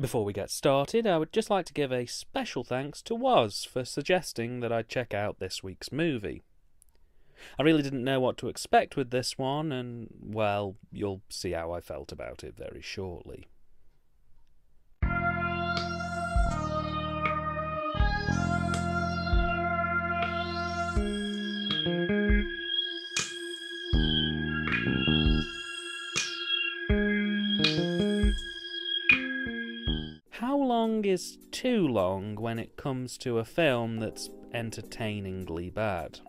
Before we get started, I would just like to give a special thanks to Woz for suggesting that I check out this week's movie. I really didn't know what to expect with this one, and, well, you'll see how I felt about it very shortly. How long is too long when it comes to a film that's entertainingly bad?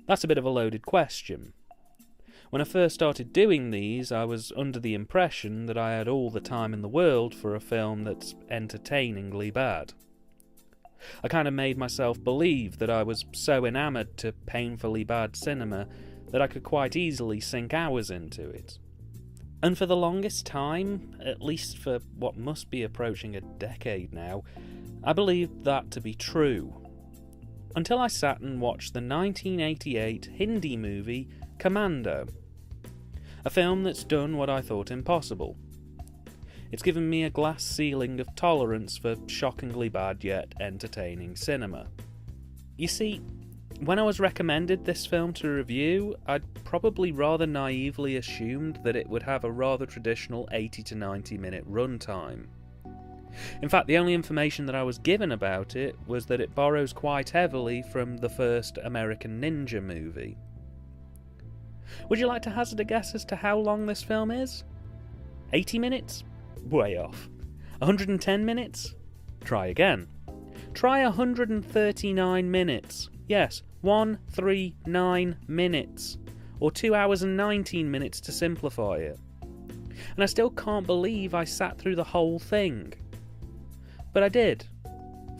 That's a bit of a loaded question. When I first started doing these, I was under the impression that I had all the time in the world for a film that's entertainingly bad. I kind of made myself believe that I was so enamoured to painfully bad cinema that I could quite easily sink hours into it. And for the longest time, at least for what must be approaching a decade now, I believed that to be true. Until I sat and watched the 1988 Hindi movie Commando, a film that's done what I thought impossible. It's given me a glass ceiling of tolerance for shockingly bad yet entertaining cinema. You see, when I was recommended this film to review, I'd probably rather naively assumed that it would have a rather traditional 80 to 90 minute runtime. In fact, the only information that I was given about it was that it borrows quite heavily from the first American Ninja movie. Would you like to hazard a guess as to how long this film is? 80 minutes? Way off. 110 minutes? Try again. Try 139 minutes. Yes, 139 minutes. Or 2 hours and 19 minutes to simplify it. And I still can't believe I sat through the whole thing. But I did.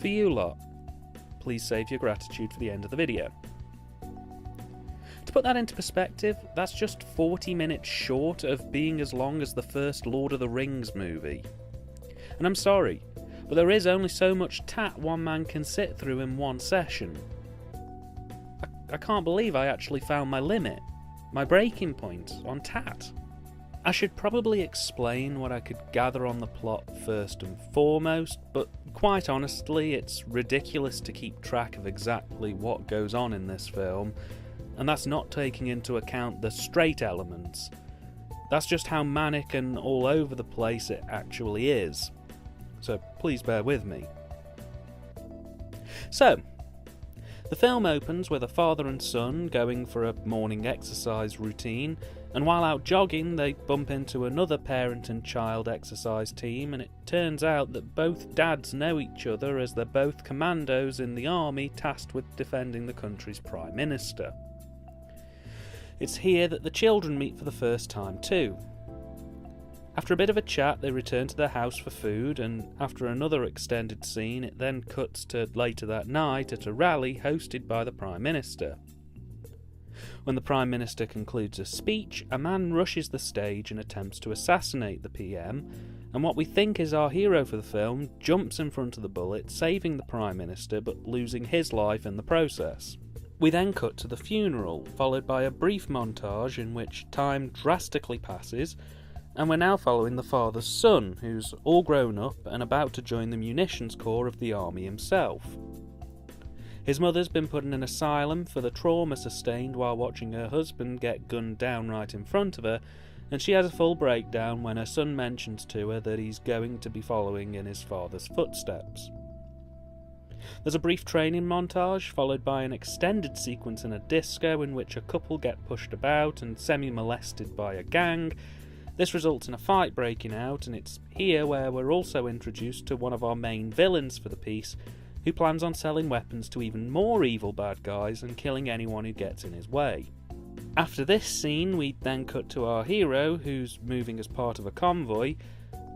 For you lot. Please save your gratitude for the end of the video. To put that into perspective, that's just 40 minutes short of being as long as the first Lord of the Rings movie. And I'm sorry, but there is only so much tat one man can sit through in one session. I can't believe I actually found my limit, my breaking point on tat. I should probably explain what I could gather on the plot first and foremost, but quite honestly, it's ridiculous to keep track of exactly what goes on in this film, and that's not taking into account the straight elements. That's just how manic and all over the place it actually is. So please bear with me. So, the film opens with a father and son going for a morning exercise routine, and while out jogging they bump into another parent and child exercise team, and it turns out that both dads know each other as they're both commandos in the army tasked with defending the country's Prime Minister. It's here that the children meet for the first time too. After a bit of a chat, they return to their house for food, and after another extended scene, it then cuts to later that night at a rally hosted by the Prime Minister. When the Prime Minister concludes a speech, a man rushes the stage and attempts to assassinate the PM, and what we think is our hero for the film jumps in front of the bullet, saving the Prime Minister but losing his life in the process. We then cut to the funeral, followed by a brief montage in which time drastically passes, and we're now following the father's son, who's all grown up and about to join the munitions corps of the army himself. His mother's been put in an asylum for the trauma sustained while watching her husband get gunned down right in front of her, and she has a full breakdown when her son mentions to her that he's going to be following in his father's footsteps. There's a brief training montage, followed by an extended sequence in a disco in which a couple get pushed about and semi-molested by a gang. This results in a fight breaking out, and it's here where we're also introduced to one of our main villains for the piece, who plans on selling weapons to even more evil bad guys and killing anyone who gets in his way. After this scene, we then cut to our hero, who's moving as part of a convoy.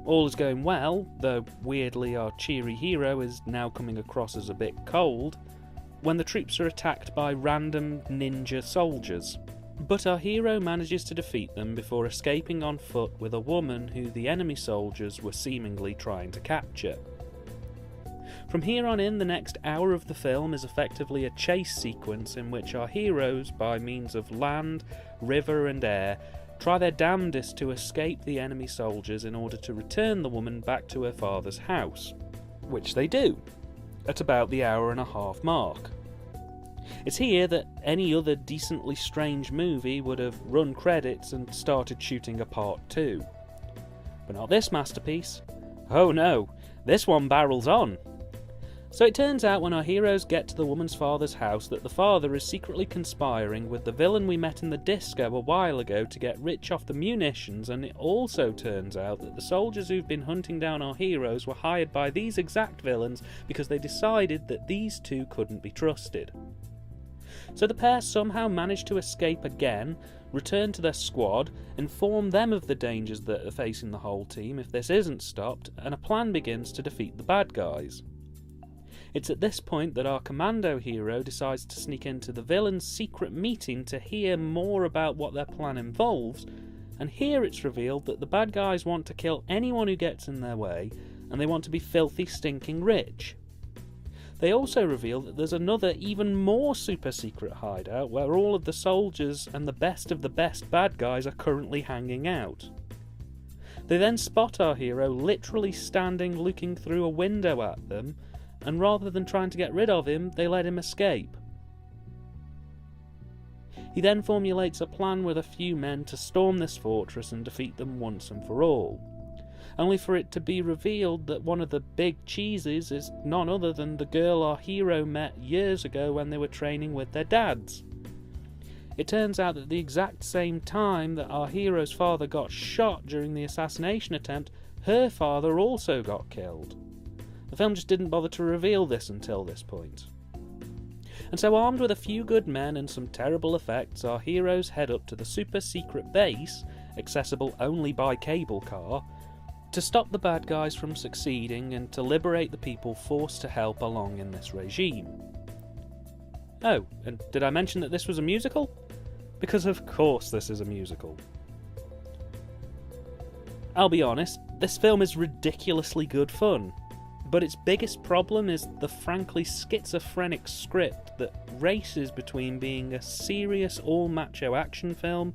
All is going well, though weirdly our cheery hero is now coming across as a bit cold, when the troops are attacked by random ninja soldiers. But our hero manages to defeat them before escaping on foot with a woman who the enemy soldiers were seemingly trying to capture. From here on in, the next hour of the film is effectively a chase sequence in which our heroes, by means of land, river and air, try their damnedest to escape the enemy soldiers in order to return the woman back to her father's house, which they do, at about the hour-and-a-half mark. It's here that any other decently strange movie would have run credits and started shooting a part 2. But not this masterpiece. Oh no, this one barrels on. So it turns out when our heroes get to the woman's father's house that the father is secretly conspiring with the villain we met in the disco a while ago to get rich off the munitions, and it also turns out that the soldiers who've been hunting down our heroes were hired by these exact villains because they decided that these two couldn't be trusted. So the pair somehow manage to escape again, return to their squad, inform them of the dangers that are facing the whole team if this isn't stopped, and a plan begins to defeat the bad guys. It's at this point that our commando hero decides to sneak into the villain's secret meeting to hear more about what their plan involves, and here it's revealed that the bad guys want to kill anyone who gets in their way, and they want to be filthy, stinking rich. They also reveal that there's another, even more super secret hideout where all of the soldiers and the best bad guys are currently hanging out. They then spot our hero literally standing looking through a window at them, and rather than trying to get rid of him, they let him escape. He then formulates a plan with a few men to storm this fortress and defeat them once and for all, only for it to be revealed that one of the big cheeses is none other than the girl our hero met years ago when they were training with their dads. It turns out that at the exact same time that our hero's father got shot during the assassination attempt, her father also got killed. The film just didn't bother to reveal this until this point. And so, armed with a few good men and some terrible effects, our heroes head up to the super secret base, accessible only by cable car, to stop the bad guys from succeeding and to liberate the people forced to help along in this regime. Oh, and did I mention that this was a musical? Because of course this is a musical. I'll be honest, this film is ridiculously good fun, but its biggest problem is the frankly schizophrenic script that races between being a serious all-macho action film,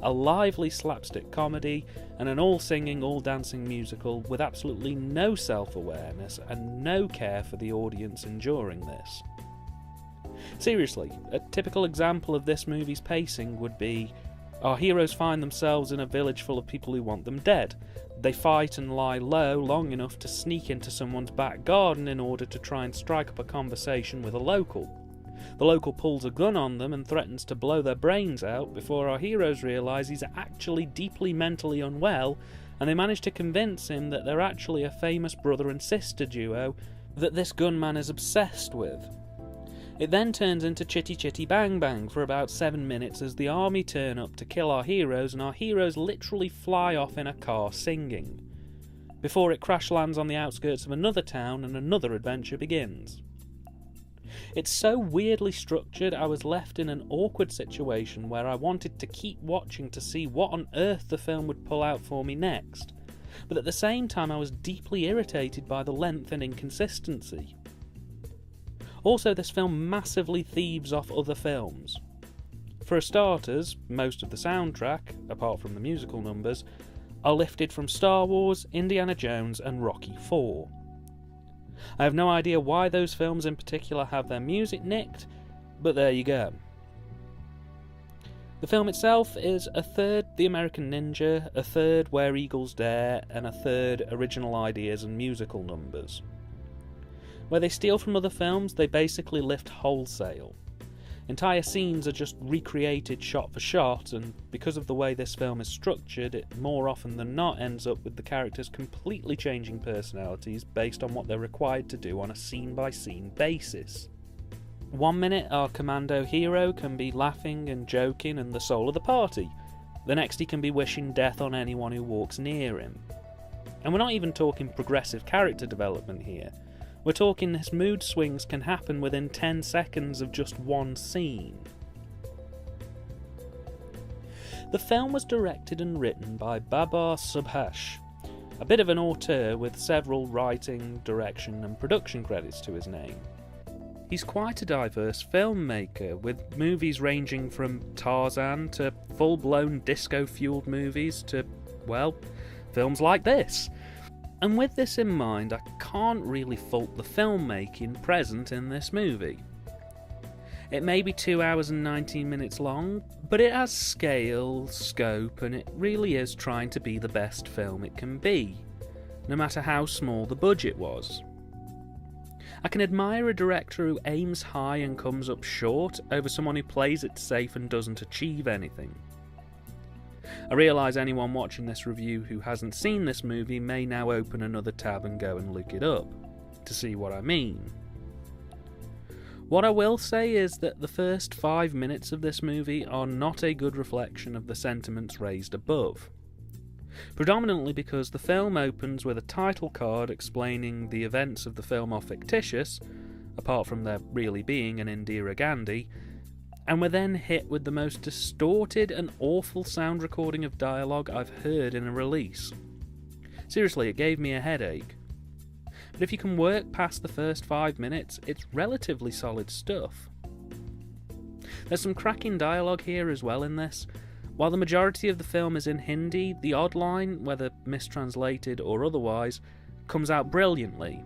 a lively slapstick comedy, and an all-singing, all-dancing musical with absolutely no self-awareness and no care for the audience enduring this. Seriously, a typical example of this movie's pacing would be: our heroes find themselves in a village full of people who want them dead. They fight and lie low long enough to sneak into someone's back garden in order to try and strike up a conversation with a local. The local pulls a gun on them and threatens to blow their brains out before our heroes realise he's actually deeply mentally unwell, and they manage to convince him that they're actually a famous brother and sister duo that this gunman is obsessed with. It then turns into chitty chitty bang bang for about 7 minutes as the army turn up to kill our heroes, and our heroes literally fly off in a car singing, before it crash lands on the outskirts of another town and another adventure begins. It's so weirdly structured I was left in an awkward situation where I wanted to keep watching to see what on earth the film would pull out for me next, but at the same time I was deeply irritated by the length and inconsistency. Also, this film massively thieves off other films. For starters, most of the soundtrack, apart from the musical numbers, are lifted from Star Wars, Indiana Jones and Rocky IV. I have no idea why those films in particular have their music nicked, but there you go. The film itself is a third The American Ninja, a third Where Eagles Dare, and a third original ideas and musical numbers. Where they steal from other films, they basically lift wholesale. Entire scenes are just recreated shot for shot, and because of the way this film is structured, it more often than not ends up with the characters completely changing personalities based on what they're required to do on a scene-by-scene basis. 1 minute our commando hero can be laughing and joking and the soul of the party. The next he can be wishing death on anyone who walks near him. And we're not even talking progressive character development here. We're talking his mood swings can happen within 10 seconds of just one scene. The film was directed and written by Babar Subhash, a bit of an auteur with several writing, direction and production credits to his name. He's quite a diverse filmmaker, with movies ranging from Tarzan to full-blown disco-fueled movies to, well, films like this. And with this in mind, I can't really fault the filmmaking present in this movie. It may be 2 hours and 19 minutes long, but it has scale, scope, and it really is trying to be the best film it can be, no matter how small the budget was. I can admire a director who aims high and comes up short over someone who plays it safe and doesn't achieve anything. I realise anyone watching this review who hasn't seen this movie may now open another tab and go and look it up, to see what I mean. What I will say is that the first 5 minutes of this movie are not a good reflection of the sentiments raised above. Predominantly because the film opens with a title card explaining the events of the film are fictitious, apart from there really being an Indira Gandhi, and we're then hit with the most distorted and awful sound recording of dialogue I've heard in a release. Seriously, it gave me a headache. But if you can work past the first 5 minutes, it's relatively solid stuff. There's some cracking dialogue here as well in this. While the majority of the film is in Hindi, the odd line, whether mistranslated or otherwise, comes out brilliantly.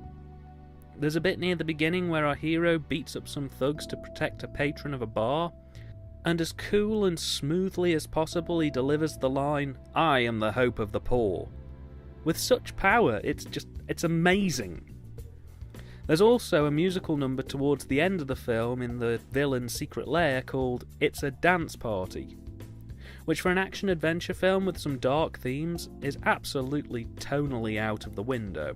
There's a bit near the beginning where our hero beats up some thugs to protect a patron of a bar, and as cool and smoothly as possible he delivers the line, "I am the hope of the poor." With such power, it's amazing. There's also a musical number towards the end of the film in the villain's secret lair called "It's a Dance Party," which for an action-adventure film with some dark themes is absolutely tonally out of the window.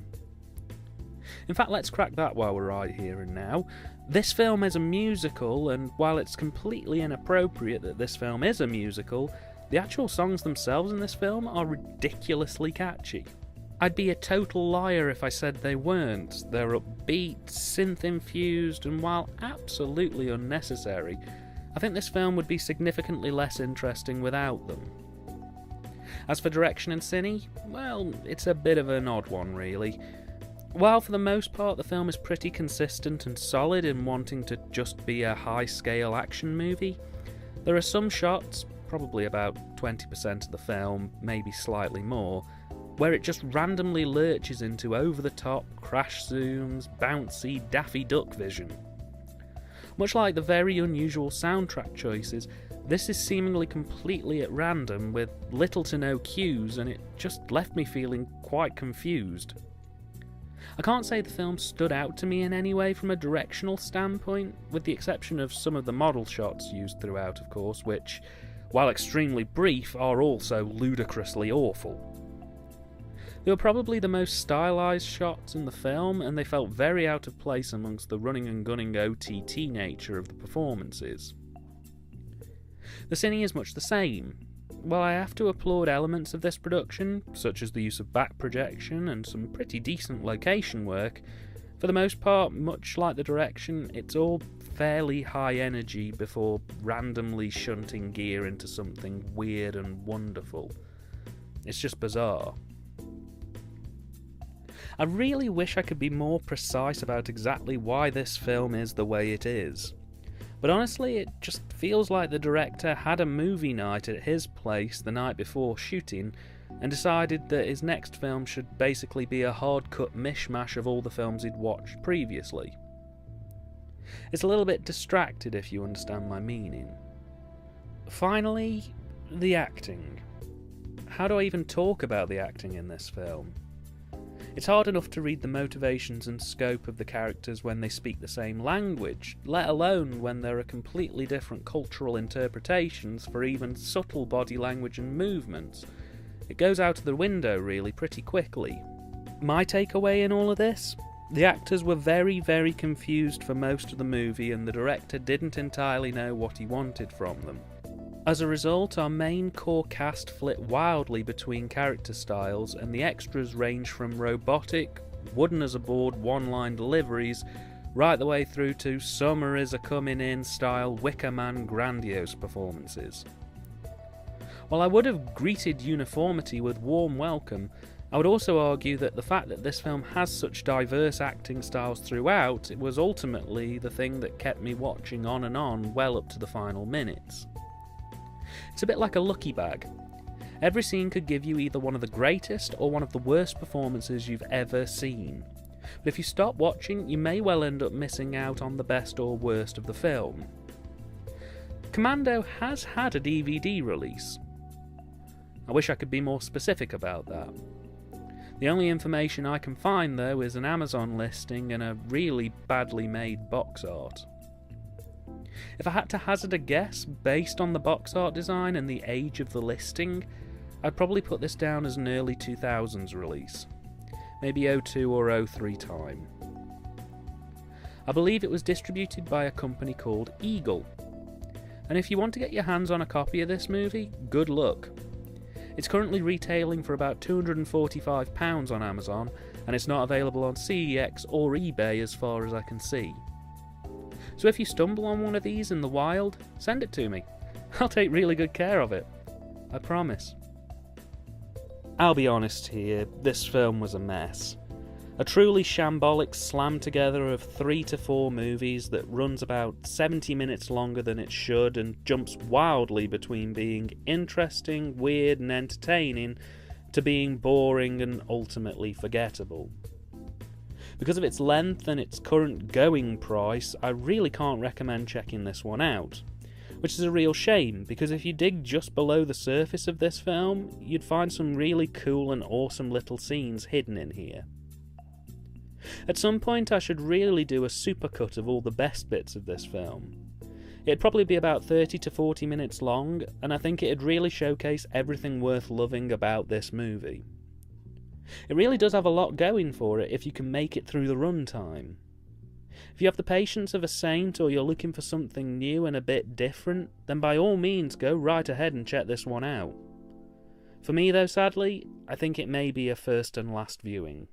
In fact, let's crack that while we're right here and now. This film is a musical, and while it's completely inappropriate that this film is a musical, the actual songs themselves in this film are ridiculously catchy. I'd be a total liar if I said they weren't. They're upbeat, synth-infused, and while absolutely unnecessary, I think this film would be significantly less interesting without them. As for Direction and Cine, well, it's a bit of an odd one really. While for the most part the film is pretty consistent and solid in wanting to just be a high-scale action movie, there are some shots, probably about 20% of the film, maybe slightly more, where it just randomly lurches into over-the-top, crash zooms, bouncy, Daffy Duck vision. Much like the very unusual soundtrack choices, this is seemingly completely at random with little to no cues, and it just left me feeling quite confused. I can't say the film stood out to me in any way from a directional standpoint, with the exception of some of the model shots used throughout, of course, which, while extremely brief, are also ludicrously awful. They were probably the most stylised shots in the film, and they felt very out of place amongst the running and gunning OTT nature of the performances. The cine is much the same. While I have to applaud elements of this production, such as the use of back projection and some pretty decent location work, for the most part, much like the direction, it's all fairly high energy before randomly shunting gear into something weird and wonderful. It's just bizarre. I really wish I could be more precise about exactly why this film is the way it is. But honestly, it just feels like the director had a movie night at his place the night before shooting and decided that his next film should basically be a hard-cut mishmash of all the films he'd watched previously. It's a little bit distracted if you understand my meaning. Finally, the acting. How do I even talk about the acting in this film? It's hard enough to read the motivations and scope of the characters when they speak the same language, let alone when there are completely different cultural interpretations for even subtle body language and movements. It goes out of the window really pretty quickly. My takeaway in all of this? The actors were very, very confused for most of the movie, and the director didn't entirely know what he wanted from them. As a result, our main core cast flit wildly between character styles, and the extras range from robotic, wooden as a board one-line deliveries, right the way through to summer is a coming in style Wicker Man grandiose performances. While I would have greeted uniformity with warm welcome, I would also argue that the fact that this film has such diverse acting styles throughout, it was ultimately the thing that kept me watching on and on well up to the final minutes. It's a bit like a lucky bag. Every scene could give you either one of the greatest or one of the worst performances you've ever seen. But if you stop watching, you may well end up missing out on the best or worst of the film. Commando has had a DVD release. I wish I could be more specific about that. The only information I can find, though, is an Amazon listing and a really badly made box art. If I had to hazard a guess, based on the box art design and the age of the listing, I'd probably put this down as an early 2000s release. Maybe 02 or 03 time. I believe it was distributed by a company called Eagle. And if you want to get your hands on a copy of this movie, good luck. It's currently retailing for about £245 on Amazon, and it's not available on CEX or eBay as far as I can see. So if you stumble on one of these in the wild, send it to me. I'll take really good care of it. I promise. I'll be honest here, this film was a mess. A truly shambolic slam together of 3 to 4 movies that runs about 70 minutes longer than it should and jumps wildly between being interesting, weird and entertaining to being boring and ultimately forgettable. Because of its length and its current going price, I really can't recommend checking this one out. Which is a real shame, because if you dig just below the surface of this film, you'd find some really cool and awesome little scenes hidden in here. At some point I should really do a supercut of all the best bits of this film. It'd probably be about 30 to 40 minutes long, and I think it'd really showcase everything worth loving about this movie. It really does have a lot going for it if you can make it through the runtime. If you have the patience of a saint or you're looking for something new and a bit different, then by all means go right ahead and check this one out. For me though, sadly, I think it may be a first and last viewing.